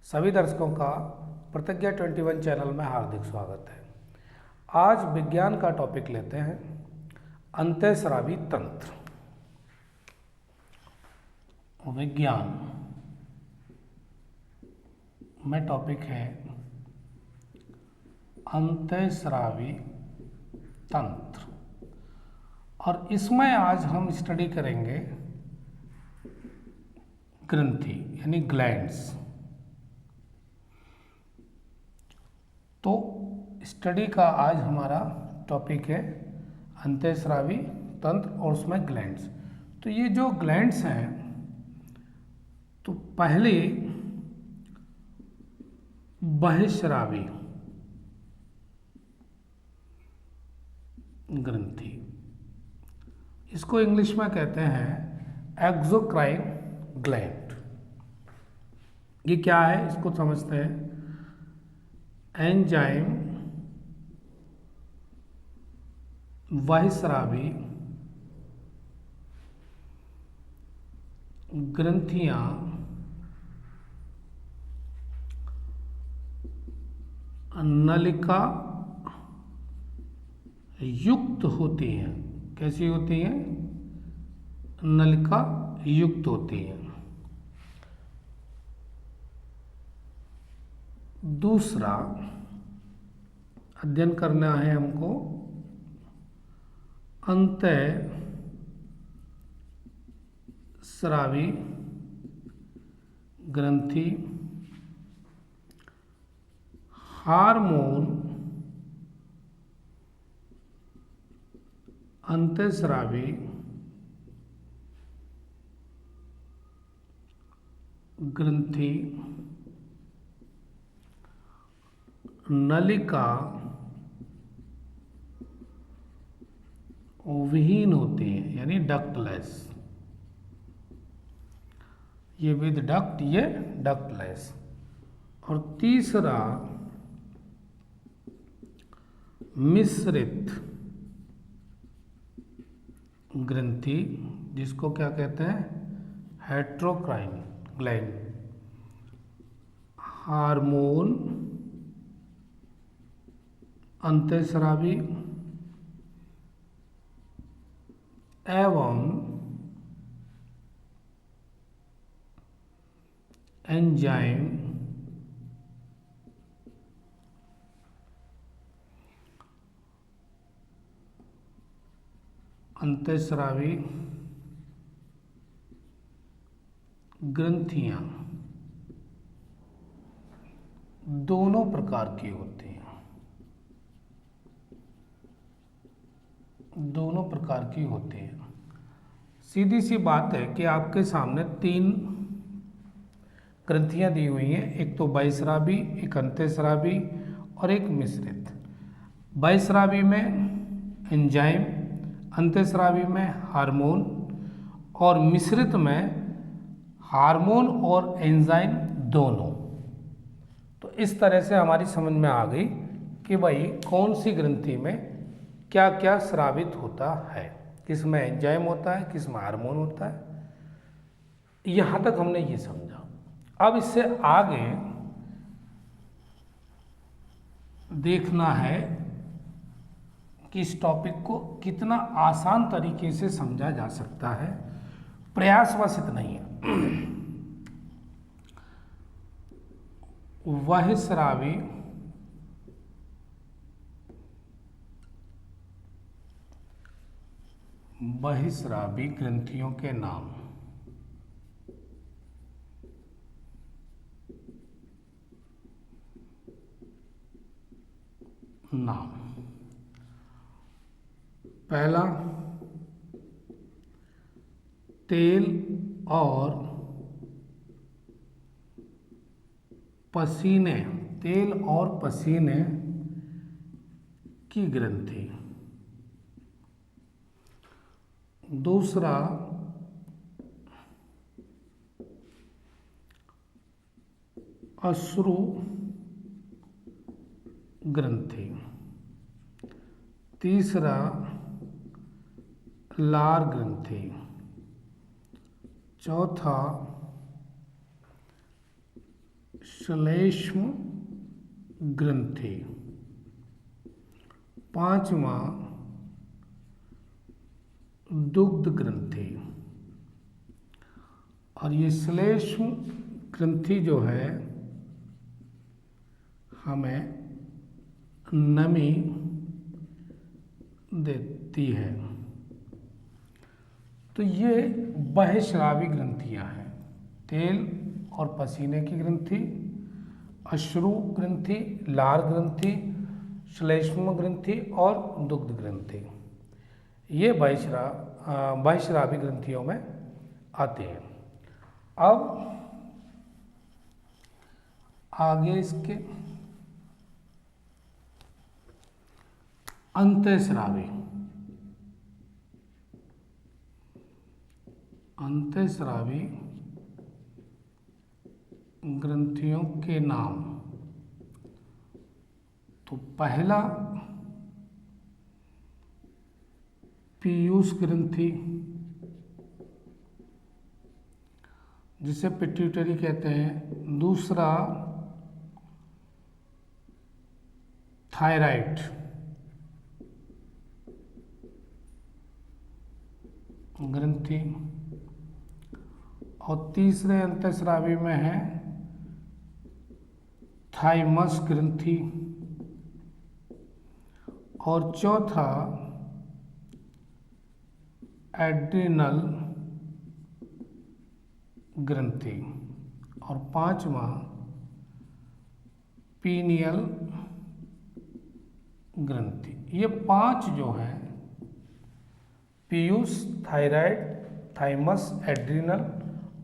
सभी दर्शकों का प्रतिज्ञा 21 चैनल में हार्दिक स्वागत है। आज विज्ञान का टॉपिक लेते हैं अंतःस्रावी तंत्र। विज्ञान में टॉपिक है अंतःस्रावी तंत्र और इसमें आज हम स्टडी करेंगे ग्रंथि यानी ग्लैंड्स। तो स्टडी का आज हमारा टॉपिक है अंतःस्रावी तंत्र और उसमें ग्लैंड्स। तो ये जो ग्लैंड्स हैं, तो पहले बहिःस्रावी ग्रंथि, इसको इंग्लिश में कहते हैं एक्सोक्राइन ग्लैंड। ये क्या है इसको समझते हैं। एंजाइम बहिःस्रावी ग्रंथियां नलिका युक्त होती हैं। कैसी होती हैं? नलिका युक्त होती हैं। दूसरा अध्ययन करना है हमको अंतःस्रावी ग्रंथि हार्मोन अंतःस्रावी ग्रंथि नलिका विहीन होती है, यानी डक्टलेस। ये विद डक्ट, ये डक्टलेस। और तीसरा मिश्रित ग्रंथि, जिसको क्या कहते हैं? Heterocrine gland. हार्मोन अंतःस्रावी एवं एंजाइम अंतःस्रावी ग्रंथियां दोनों प्रकार की होती हैं। दोनों प्रकार की होती हैं। सीधी सी बात है कि आपके सामने तीन ग्रंथियां दी हुई हैं, एक तो बहिःस्रावी, एक अंतःस्रावी और एक मिश्रित। बहिःस्रावी में एंजाइम, अंतःस्रावी में हार्मोन और मिश्रित में हार्मोन और एंजाइम दोनों। तो इस तरह से हमारी समझ में आ गई कि भाई कौन सी ग्रंथि में क्या क्या स्रावित होता है, किस में एंजाइम होता है, किस में हार्मोन होता है। यहाँ तक हमने ये समझा। अब इससे आगे देखना है कि इस टॉपिक को कितना आसान तरीके से समझा जा सकता है। प्रयासवश नहीं है। बहिःस्रावी बहिःस्रावी ग्रंथियों के नाम। पहला तेल और पसीने, तेल और पसीने की ग्रंथि। दूसरा अश्रु ग्रंथि। तीसरा लार ग्रंथि। चौथा श्लेष्म ग्रंथि, पांचवा दुग्ध ग्रंथि। और ये श्लेष्म ग्रंथि जो है हमें नमी देती है। तो ये बहिःस्रावी ग्रंथियां हैं, तेल और पसीने की ग्रंथि, अश्रु ग्रंथि, लार ग्रंथि, श्लेष्म ग्रंथि और दुग्ध ग्रंथि। ये बहिःस्रावी ग्रंथियों में आते हैं। अब आगे इसके अंतःस्रावी। अंतःस्रावी ग्रंथियों के नाम। तो पहला पीयूष ग्रंथि, जिसे पिट्यूटरी कहते हैं। दूसरा थायराइड ग्रंथि, और तीसरे अंतःस्रावी में है थाइमस ग्रंथि, और चौथा एड्रिनल ग्रंथि, और पांचवा पीनियल ग्रंथि। ये पांच जो हैं, पीयूष, थायराइड, थाइमस, एड्रिनल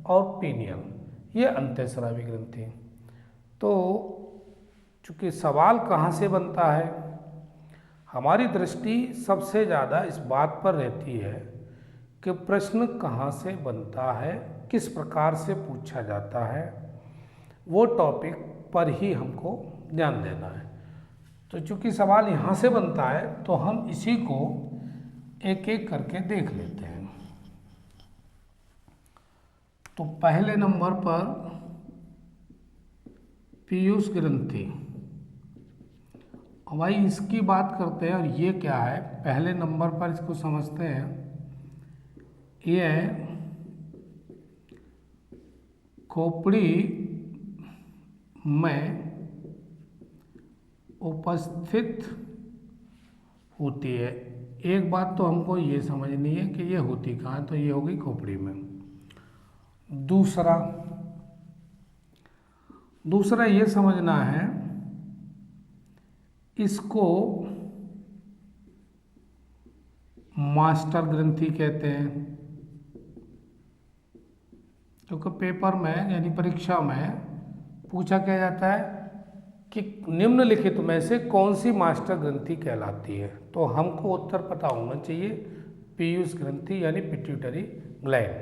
और पीनियल, ये अंतःस्रावी ग्रंथि। तो चूंकि सवाल कहाँ से बनता है, हमारी दृष्टि सबसे ज़्यादा इस बात पर रहती है कि प्रश्न कहाँ से बनता है, किस प्रकार से पूछा जाता है, वो टॉपिक पर ही हमको ध्यान देना है। तो चूंकि सवाल यहाँ से बनता है तो हम इसी को एक एक करके देख लेते हैं। तो पहले नंबर पर पीयूष ग्रंथि। भाई इसकी बात करते हैं, और ये क्या है, पहले नंबर पर इसको समझते हैं। ये खोपड़ी में उपस्थित होती है। एक बात तो हमको ये समझनी है कि ये होती कहाँ है, तो ये होगी खोपड़ी में। दूसरा ये समझना है, इसको मास्टर ग्रंथि कहते हैं, क्योंकि पेपर में यानी परीक्षा में पूछा क्या जाता है कि निम्नलिखित में से कौन सी मास्टर ग्रंथि कहलाती है। तो हमको उत्तर पता होना चाहिए, पीयूष ग्रंथि यानी पिट्यूटरी ग्लैंड।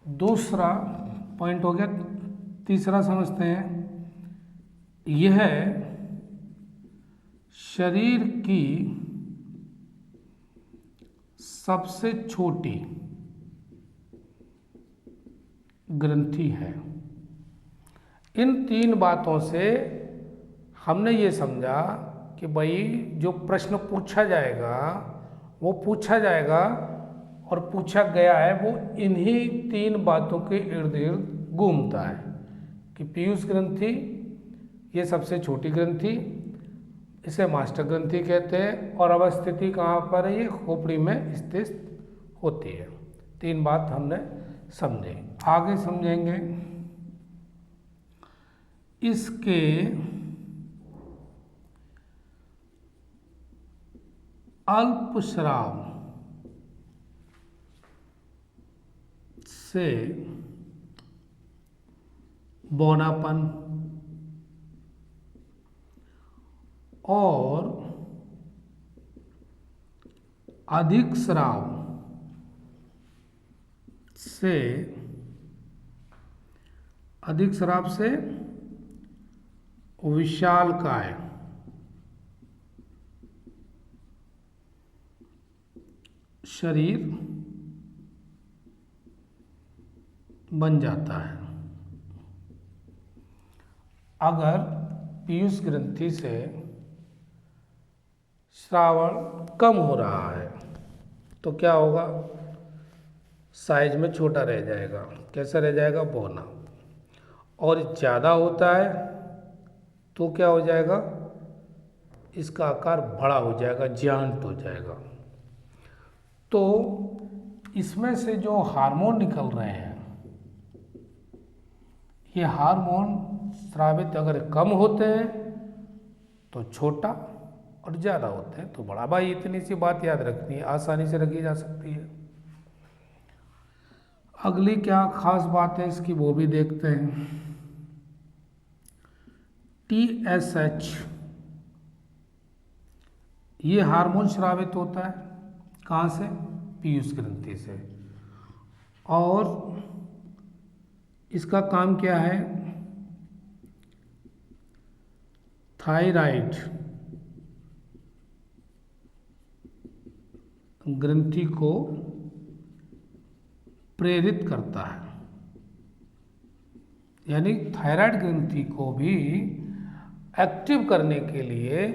दूसरा पॉइंट हो गया। तीसरा समझते हैं, यह शरीर की सबसे छोटी ग्रंथि है। इन तीन बातों से हमने ये समझा कि भाई जो प्रश्न पूछा जाएगा वो पूछा जाएगा और पूछा गया है वो इन्हीं तीन बातों के इर्द गिर्द घूमता है कि पीयूष ग्रंथि ये सबसे छोटी ग्रंथि, इसे मास्टर ग्रंथि कहते हैं, और अवस्थिति कहाँ पर है, ये खोपड़ी में स्थित होती है। तीन बात हमने समझे। आगे समझेंगे इसके अल्पस्राव से बौनापन और अधिक स्राव से विशालकाय शरीर बन जाता है। अगर पीयूष ग्रंथि से श्रावण कम हो रहा है तो क्या होगा, साइज में छोटा रह जाएगा। कैसा रह जाएगा, बौना। और ज़्यादा होता है तो क्या हो जाएगा, इसका आकार बड़ा हो जाएगा, जियांट हो जाएगा। तो इसमें से जो हार्मोन निकल रहे हैं, ये हार्मोन स्रावित अगर कम होते हैं तो छोटा, और ज़्यादा होते हैं तो बड़ा। भाई इतनी सी बात याद रखनी है, आसानी से रखी जा सकती है। अगली क्या खास बात है इसकी वो भी देखते हैं। TSH ये हार्मोन स्रावित होता है कहाँ से, पीयूष ग्रंथि से। और इसका काम क्या है, थायराइड ग्रंथि को प्रेरित करता है। यानी थायराइड ग्रंथि को भी एक्टिव करने के लिए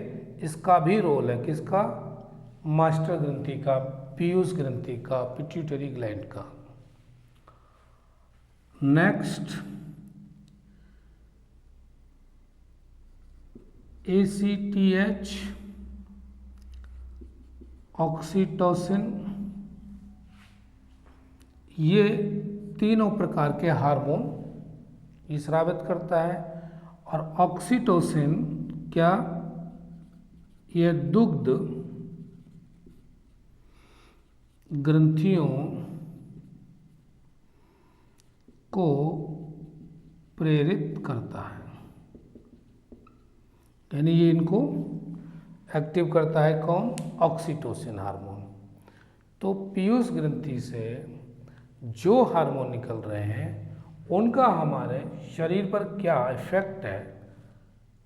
इसका भी रोल है। किसका, मास्टर ग्रंथि का, पीयूष ग्रंथि का, पिट्यूटरी ग्लैंड का। नेक्स्ट ACTH, ऑक्सीटोसिन, ये तीनों प्रकार के हार्मोन ये स्रावित करता है। और ऑक्सीटोसिन क्या, ये दुग्ध ग्रंथियों को प्रेरित करता है। यानी ये इनको एक्टिव करता है कौन, ऑक्सीटोसिन हार्मोन। तो पीयूष ग्रंथि से जो हार्मोन निकल रहे हैं उनका हमारे शरीर पर क्या इफेक्ट है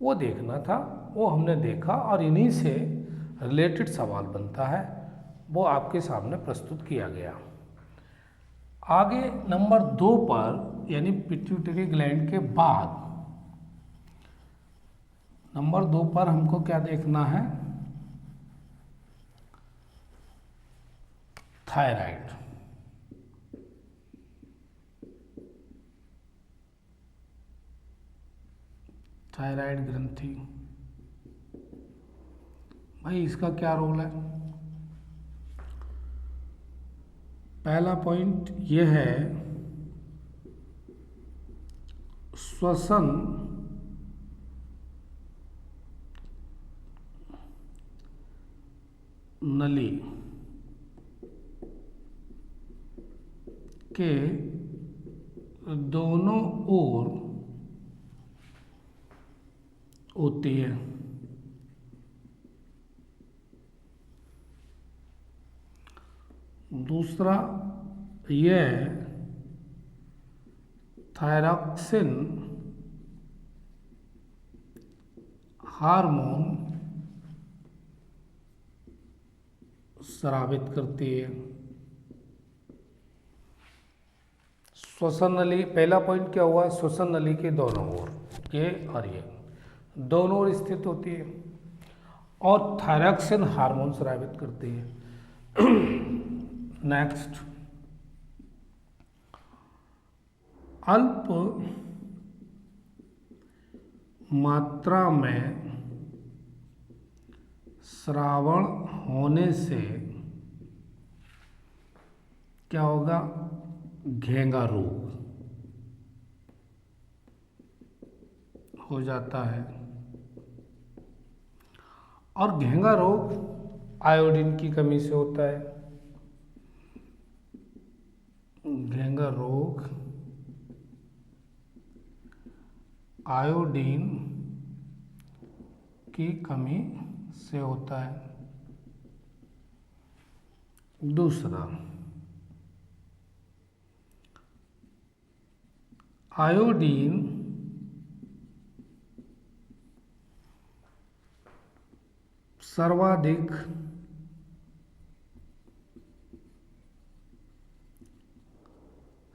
वो देखना था, वो हमने देखा और इन्हीं से रिलेटेड सवाल बनता है, वो आपके सामने प्रस्तुत किया गया। आगे नंबर 2 पर यानी पिट्यूटरी ग्लैंड के बाद नंबर 2 पर हमको क्या देखना है, थायराइड। थायराइड ग्रंथि, भाई इसका क्या रोल है। पहला पॉइंट यह है, श्वसन नली के दोनों ओर होती है। दूसरा यह थायरॉक्सिन हार्मोन स्रावित करती है। श्वसन नली, पहला पॉइंट क्या हुआ, श्वसन नली के दोनों ओर, ये और ये दोनों ओर स्थित होती है और थायरॉक्सिन हार्मोन स्रावित करती है। नेक्स्ट, अल्प मात्रा में श्रावण होने से क्या होगा, घेंगा रोग हो जाता है। और घेंगा रोग आयोडीन की कमी से होता है। घेंगा रोग आयोडीन की कमी से होता है। दूसरा, आयोडीन सर्वाधिक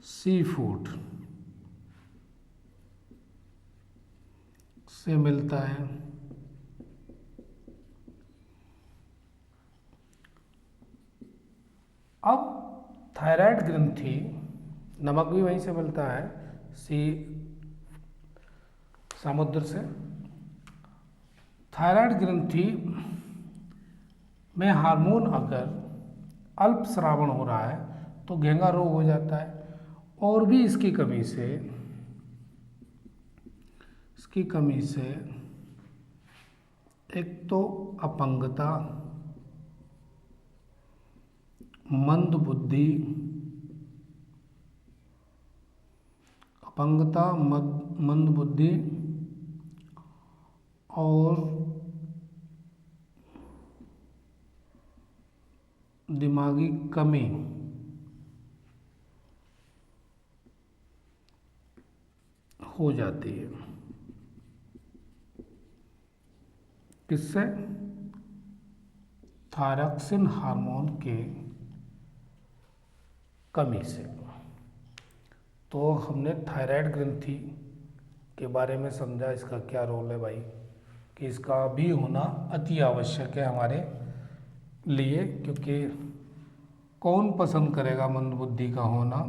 सी फूड से मिलता है। अब थायराइड ग्रंथि, नमक भी वहीं से मिलता है, सी समुद्र से। थायराइड ग्रंथि में हार्मोन अगर अल्प स्रावन हो रहा है तो घेंगा रोग हो जाता है। और भी इसकी कमी से एक तो अपंगता, मंद बुद्धि, मंद बुद्धि और दिमागी कमी हो जाती है। किससे? थायरॉक्सिन हार्मोन के कमी से। तो हमने थायराइड ग्रंथि के बारे में समझा, इसका क्या रोल है भाई, कि इसका भी होना अति आवश्यक है हमारे लिए, क्योंकि कौन पसंद करेगा मंदबुद्धि का होना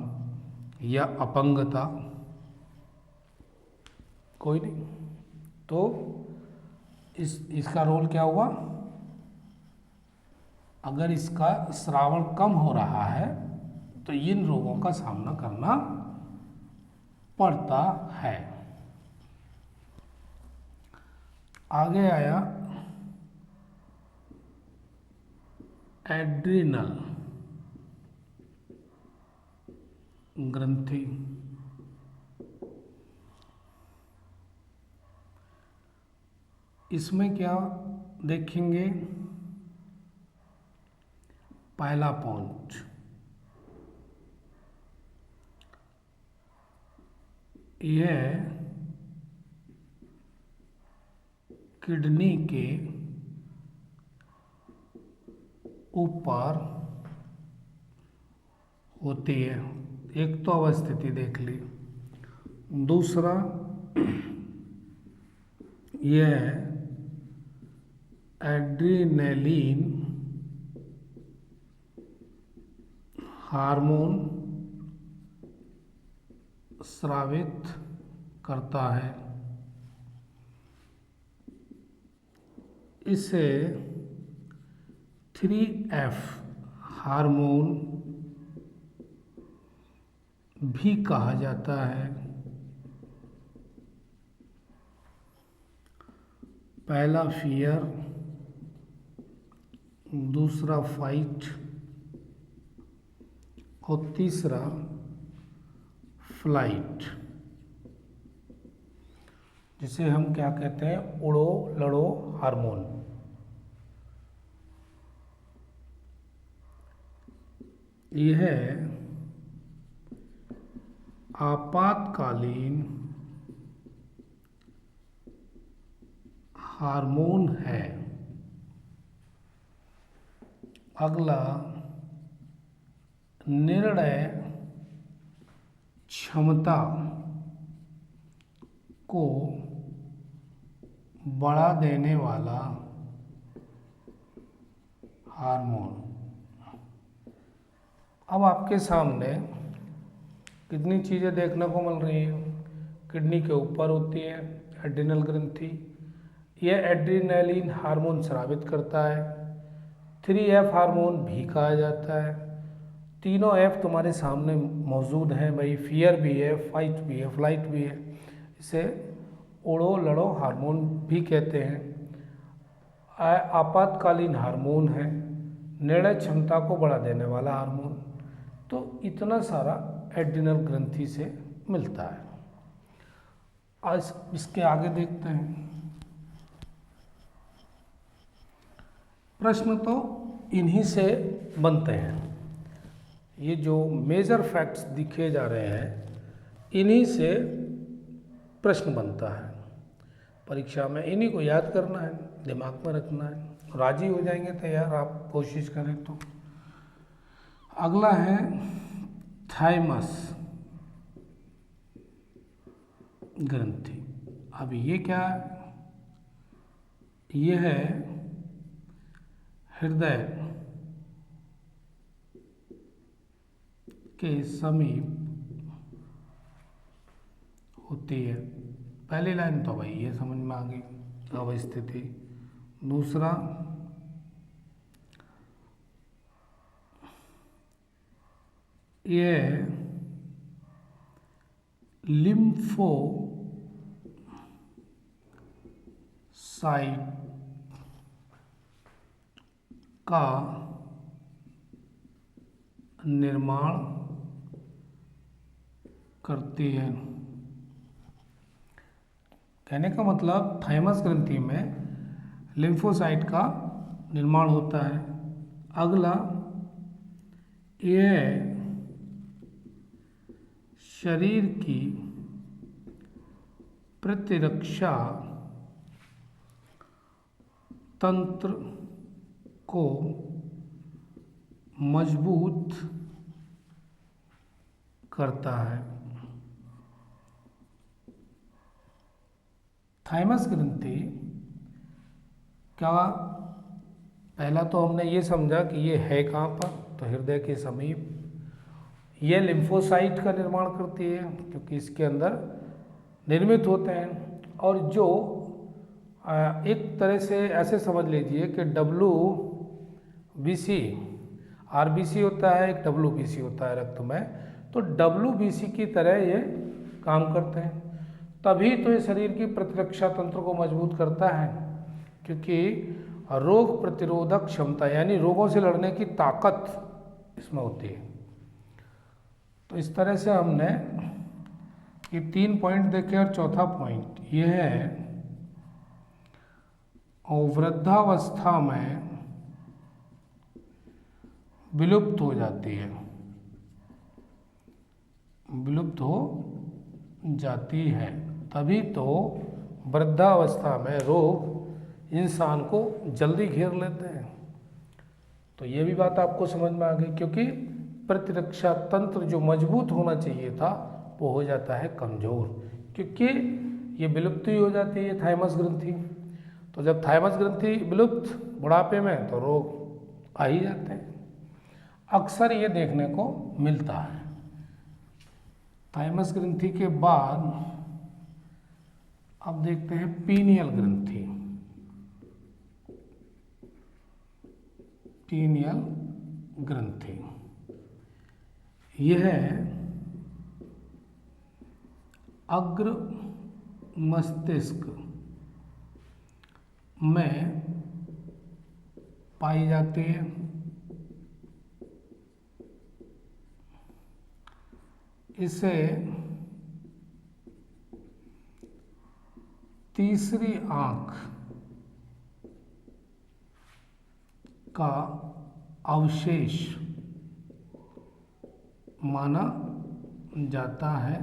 या अपंगता? कोई नहीं। तो इसका रोल क्या हुआ? अगर इसका श्रावण कम हो रहा है तो इन रोगों का सामना करना पड़ता है। आगे आया एड्रिनल ग्रंथि। इसमें क्या देखेंगे? पहला पॉइंट, यह किडनी के ऊपर होती है। एक तो अवस्थिति देख ली। दूसरा, यह एड्रिनलिन हार्मोन स्रावित करता है। इसे 3F हार्मोन भी कहा जाता है। पहला फियर, दूसरा फाइट और तीसरा फ्लाइट, जिसे हम क्या कहते हैं? उड़ो लड़ो हार्मोन। यह आपातकालीन हार्मोन है। अगला, निर्णय क्षमता को बढ़ा देने वाला हार्मोन। अब आपके सामने कितनी चीज़ें देखने को मिल रही हैं। किडनी के ऊपर होती है एड्रिनल ग्रंथि, यह एड्रिनलिन हार्मोन स्रावित करता है। 3F हार्मोन भी कहा जाता है। तीनों F तुम्हारे सामने मौजूद हैं भाई। फियर भी है, फाइट भी है, फ्लाइट भी है। इसे उड़ो लड़ो हार्मोन भी कहते हैं। आपातकालीन हार्मोन है, निर्णय क्षमता को बढ़ा देने वाला हार्मोन। तो इतना सारा एड्रिनल ग्रंथि से मिलता है। आज इसके आगे देखते हैं। प्रश्न तो इन्हीं से बनते हैं। ये जो मेजर फैक्ट्स दिखे जा रहे हैं, इन्हीं से प्रश्न बनता है। परीक्षा में इन्हीं को याद करना है, दिमाग में रखना है। राजी हो जाएंगे तैयार आप कोशिश करें तो। अगला है थाइमस ग्रंथि। अब ये क्या है? यह है हृदय के समीप होती है। पहली लाइन तो भाई ये समझ में आ गई अवस्थिति। दूसरा, ये लिम्फोसाइट का निर्माण करती है। कहने का मतलब थाइमस ग्रंथि में लिम्फोसाइट का निर्माण होता है। अगला, यह शरीर की प्रतिरक्षा तंत्र को मजबूत करता है। थाइमस ग्रंथि क्या, पहला तो हमने ये समझा कि ये है कहाँ पर, तो हृदय के समीप। ये लिम्फोसाइट का निर्माण करती है क्योंकि इसके अंदर निर्मित होते हैं। और जो एक तरह से ऐसे समझ लीजिए कि WBC, RBC होता है, एक WBC होता है रक्त में, तो WBC की तरह ये काम करते हैं। तभी तो ये शरीर की प्रतिरक्षा तंत्र को मजबूत करता है, क्योंकि रोग प्रतिरोधक क्षमता यानी रोगों से लड़ने की ताकत इसमें होती है। तो इस तरह से हमने ये 3 पॉइंट देखे। और चौथा पॉइंट ये है, और वृद्धावस्था में विलुप्त हो जाती है, विलुप्त हो जाती है। तभी तो वृद्धावस्था में रोग इंसान को जल्दी घेर लेते हैं। तो ये भी बात आपको समझ में आ गई, क्योंकि प्रतिरक्षा तंत्र जो मजबूत होना चाहिए था वो हो जाता है कमजोर, क्योंकि ये विलुप्त ही हो जाती है थाइमस ग्रंथि। तो जब थाइमस ग्रंथि विलुप्त बुढ़ापे में, तो रोग आ ही जाते हैं। अक्सर ये देखने को मिलता है। थाइमस ग्रंथि के बाद अब देखते हैं पीनियल ग्रंथि। पीनियल ग्रंथि यह अग्र मस्तिष्क में पाई जाती है। इसे तीसरी आंख का अवशेष माना जाता है।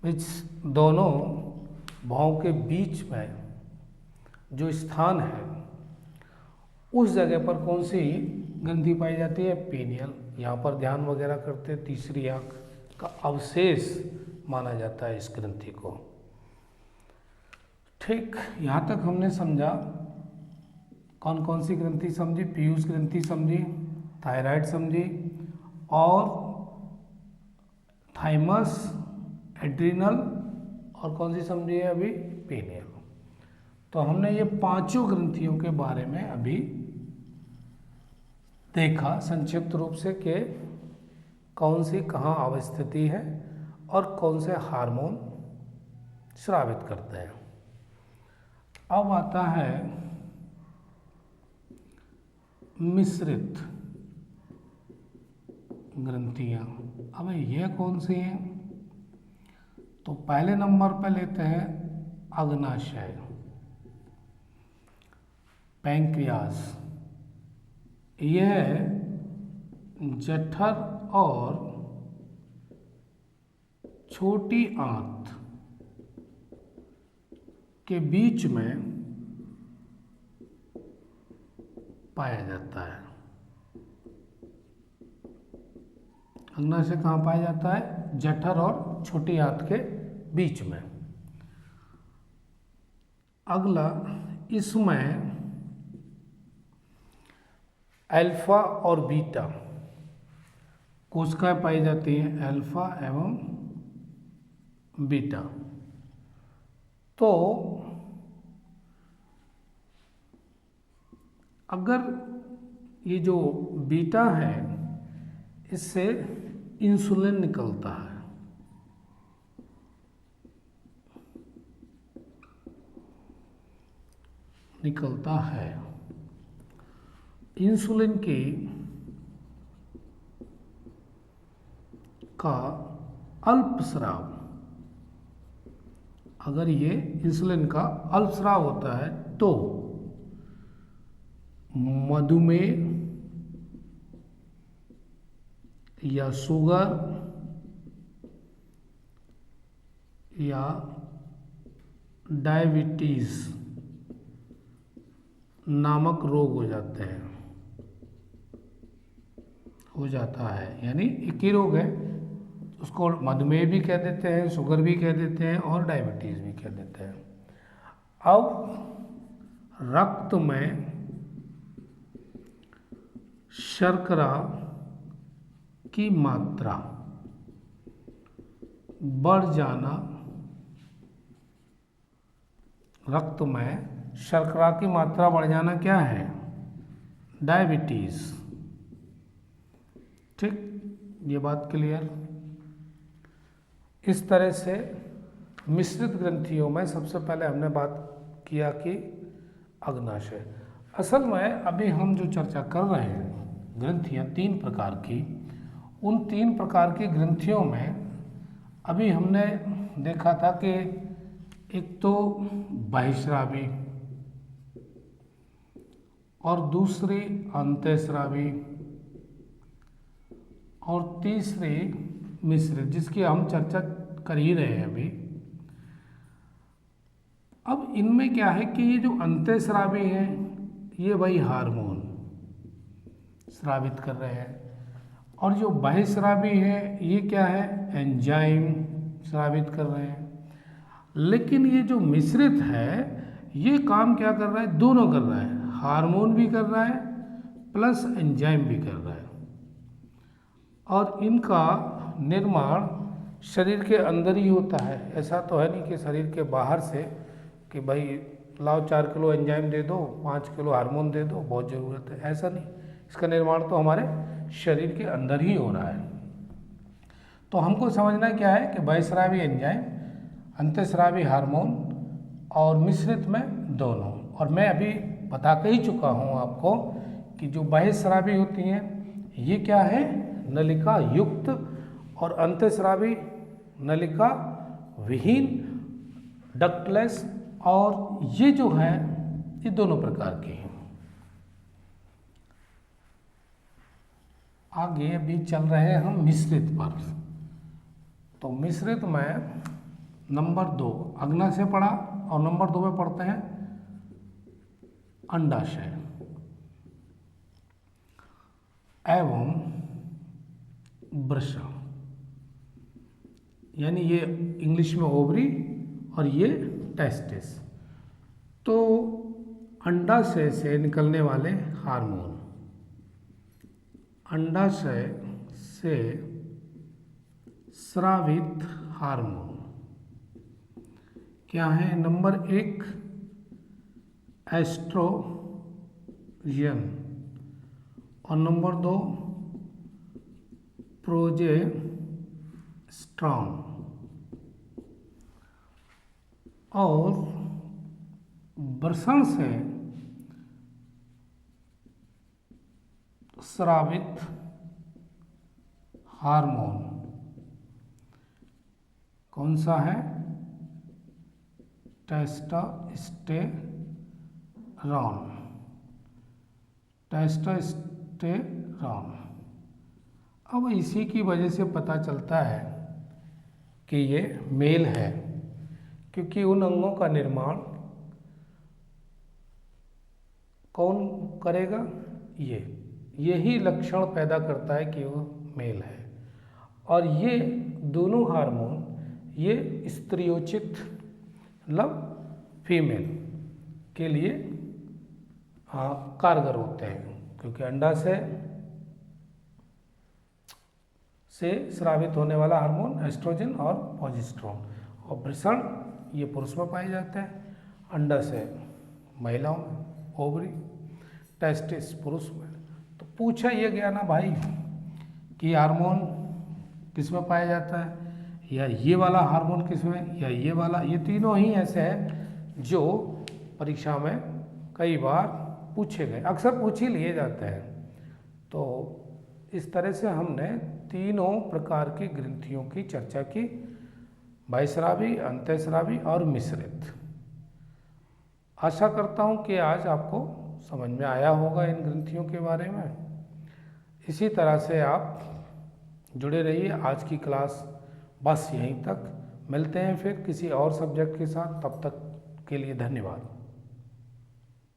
इस दोनों भावों के बीच में जो स्थान है, उस जगह पर कौन सी ग्रंथि पाई जाती है? पीनियल। यहाँ पर ध्यान वगैरह करते हैं, तीसरी आंख का अवशेष माना जाता है इस ग्रंथि को। ठीक, यहाँ तक हमने समझा कौन कौन सी ग्रंथि समझी। पीयूष ग्रंथि समझी, थायराइड समझी, और थाइमस, एड्रिनल, और कौन सी समझी है अभी? पीनियल। तो हमने ये पांचों ग्रंथियों के बारे में अभी देखा संक्षिप्त रूप से कि कौन सी कहाँ अवस्थिति है और कौन से हार्मोन स्रावित करते हैं। अब आता है मिश्रित ग्रंथियाँ। अब ये कौन सी हैं? तो पहले नंबर पर लेते हैं अग्नाशय, पैंक्रियास। यह जठर और छोटी आंत के बीच में पाया जाता है। अग्नाशय कहाँ पाया जाता है? जठर और छोटी आंत के बीच में। अगला इसमें अल्फा और बीटा कोशिकाएं पाई जाती हैं, अल्फा एवं बीटा। तो अगर ये जो बीटा है इससे इंसुलिन निकलता है, इंसुलिन का अल्प स्राव, अगर ये इंसुलिन का अल्प स्राव होता है तो मधुमेह या शुगर या डायबिटीज नामक रोग हो जाता है। यानी एक ही रोग है, उसको मधुमेह भी कह देते हैं, शुगर भी कह देते हैं और डायबिटीज भी कह देते हैं। अब रक्त में शर्करा की मात्रा बढ़ जाना, रक्त में शर्करा की मात्रा बढ़ जाना क्या है? डायबिटीज। ठीक, ये बात क्लियर। इस तरह से मिश्रित ग्रंथियों में सबसे पहले हमने बात किया कि अग्नाशय। असल में अभी हम जो चर्चा कर रहे हैं ग्रंथियां 3 प्रकार की, उन 3 प्रकार की ग्रंथियों में अभी हमने देखा था कि एक तो बहिःस्रावी और दूसरी अंतःस्रावी और तीसरी मिश्रित, जिसकी हम चर्चा कर ही रहे हैं अभी। अब इनमें क्या है कि ये जो अंतःस्रावी है ये वही हार्मोन स्रावित कर रहे हैं, और जो बहिःस्रावी है ये क्या है? एंजाइम स्रावित कर रहे हैं। लेकिन ये जो मिश्रित है ये काम क्या कर रहा है? दोनों कर रहा है, हार्मोन भी कर रहा है प्लस एंजाइम भी कर रहा है। और इनका निर्माण शरीर के अंदर ही होता है। ऐसा तो है नहीं कि शरीर के बाहर से कि भाई लाओ 4 किलो एंजाइम दे दो, 5 किलो हार्मोन दे दो, बहुत ज़रूरत है, ऐसा नहीं। इसका निर्माण तो हमारे शरीर के अंदर ही हो रहा है। तो हमको समझना क्या है कि बहिःस्रावी एंजाइम, अंतःस्रावी हार्मोन और मिश्रित में दोनों। और मैं अभी बता के ही चुका हूँ आपको कि जो बहिःस्रावी होती हैं ये क्या है? नलिका युक्त, और अंतःस्रावी नलिका विहीन, डक्टलेस। और ये जो है ये दोनों प्रकार के हैं। आगे अभी चल रहे हैं हम मिश्रित पर। तो मिश्रित में नंबर 2 अग्नाशय पढ़ा और नंबर 2 में पढ़ते हैं अंडाशय एवं वृषण। यानी ये इंग्लिश में ओवरी और ये टेस्टिस। तो अंडाशय से निकलने वाले हार्मोन, अंडाशय से स्रावित हार्मोन क्या है? नंबर 1 एस्ट्रोजन और नंबर 2 प्रोजेस्टेरॉन। और वृषण से स्रावित हार्मोन कौन सा है? टेस्टोस्टेरॉन। टेस्टोस्टेरॉन। अब इसी की वजह से पता चलता है कि ये मेल है, क्योंकि उन अंगों का निर्माण कौन करेगा? यही लक्षण पैदा करता है कि वो मेल है। और ये दोनों हार्मोन ये स्त्रियोचित मतलब फीमेल के लिए कारगर होते हैं, क्योंकि अंडाशय से स्रावित होने वाला हार्मोन एस्ट्रोजन और प्रोजेस्टेरोन, और वृषण ये पुरुष में पाए जाते हैं, अंडाशय महिलाओं में, ओवरी टेस्टिस पुरुष में। तो पूछा ये गया ना भाई कि हार्मोन किस में पाया जाता है, या ये वाला हार्मोन किस में, या ये वाला, ये तीनों ही ऐसे हैं जो परीक्षा में कई बार पूछे गए, अक्सर पूछ ही लिए जाते हैं। तो इस तरह से हमने तीनों प्रकार की ग्रंथियों की चर्चा की, बहिस्रावी, अंतःस्रावी और मिश्रित। आशा करता हूँ कि आज आपको समझ में आया होगा इन ग्रंथियों के बारे में। इसी तरह से आप जुड़े रहिए। आज की क्लास बस यहीं तक, मिलते हैं फिर किसी और सब्जेक्ट के साथ, तब तक के लिए धन्यवाद।